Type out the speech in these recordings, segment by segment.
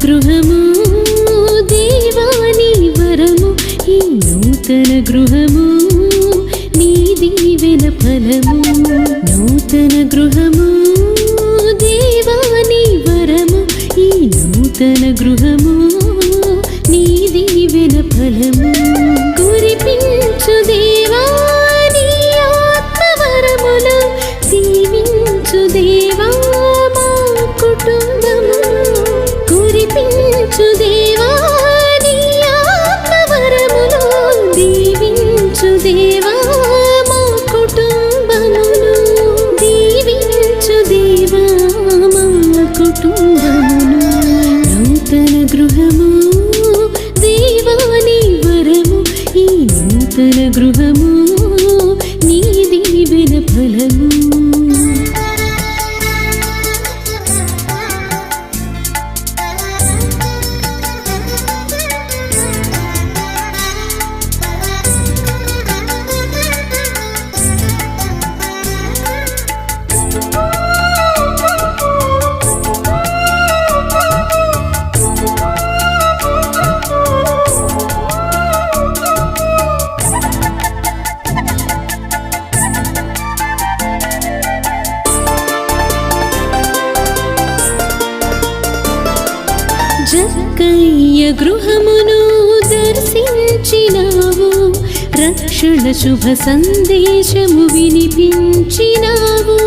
గృహము దేవాని వరము ఈ నూతన గృహము నీ దీవెన ఫలము నూతన గృహము దేవాని వరము ఈ నూతన గృహము నీ దీవెన ఫలము కురిపించు దేవా నీ ఆత్మవరములు దీవించు దేవా మా కుటుంబము కురిపించు దేవా నీ ఆత్మవరములు దీవించు దేవా మా కుటుంబమును దీవించు దేవా మా కుటుంబమును నూతన గృహము దేవాని వరము ఈ నూతన గృహము నీ దీవెన ఫలము జక్కయ్య గృహమును దర్శించినావు రక్షణ శుభ సందేశము వినిపించినావు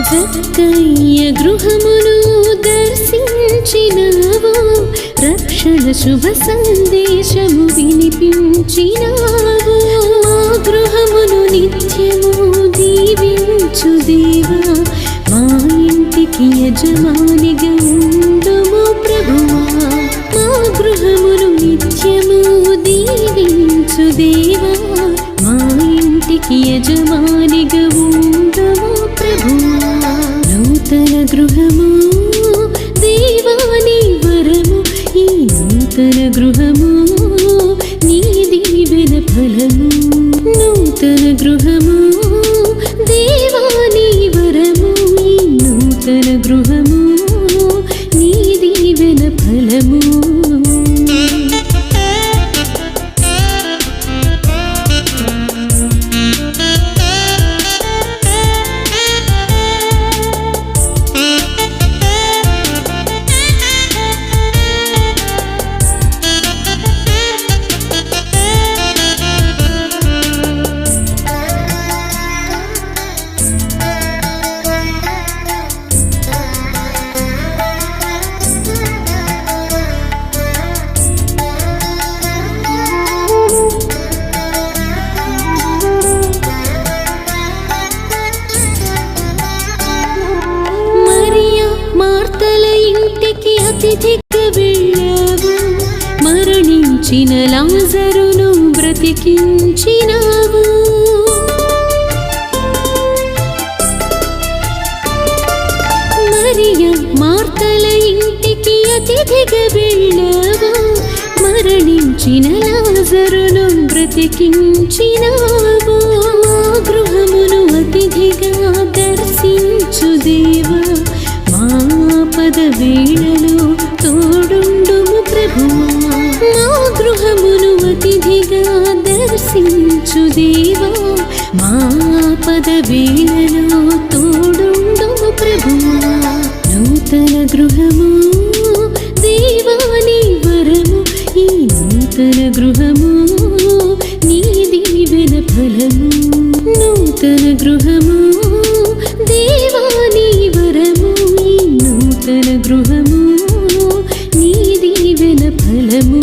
జక్కయ్య గృహమును దర్శించినావు రక్షణ శుభ సందేశము వినిపించినావు మా గృహమును నిత్యము దీవించు దేవా మా ఇంటికి యజమానిగా ఉండుము ప్రభువా మా గృహమును నిత్యము దీవించు దేవా మా ఇంటికి యజమానిగా ఉండుము ప్రభువా నూతన గృహము దేవాని వరము ఈ నూతన గృహము నీ దీవెన ఫలము నూతన గృహము దేవాని వరము ఈ నూతన గృహము నీ దీవెన ఫలము మార్తల ఇంటికి అతిథిగా వెళ్ళావు మరణించిన లాజరును బ్రతికించినావు మరియ మార్తల ఇంటికి అతిథిగా వెళ్ళావు మరణించిన లాజరును బ్రతికించినావు మా గృహమును అతిథిగా దర్శించు దేవా ఆపద వేళలో తోడుండుము ప్రభువా మా గృహమును అతిథిగా దర్శించు దేవా మా ఆపద వేళలో తోడుండుము ప్రభువా నూతన గృహము దేవాని వరము ఈ నూతన గృహము నీ దీవెన ఫలము నూతన గృహము దేవాని వరము ఈ నూతన గృహము నీ దీవెన ఫలము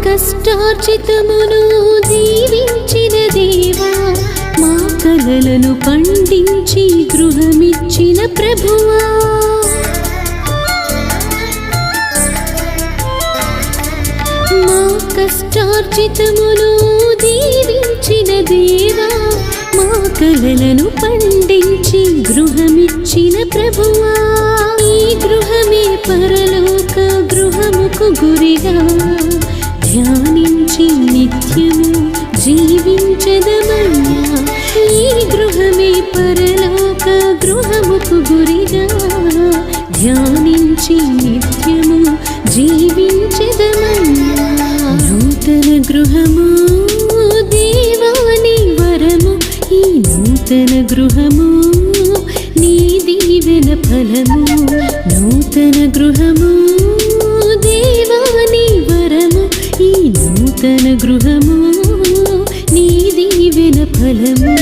కష్టార్జితమును దీవించిన దేవా, మా కలలను పండించి గృహమిచ్చిన ప్రభువా, మా కష్టార్జితమును దీవించిన దేవా, మా కలలను పండించి గృహమిచ్చిన ప్రభువా, ఈ గృహమే పరలోక గృహముకు గురిగా ధ్యానించి నిత్యము జీవించదమయ్యా, ఈ గృహమే పరలోక గృహముకు గురిగా ధ్యానించి నిత్యము జీవించదమయ్యా. నూతన గృహము దేవాని వరము, ఈ నూతన గృహము నీ దీవెన ఫలము, నూతన గృహము దేవాని వరము, ఈ నూతన గృహము నీ దీవెన ఫలము.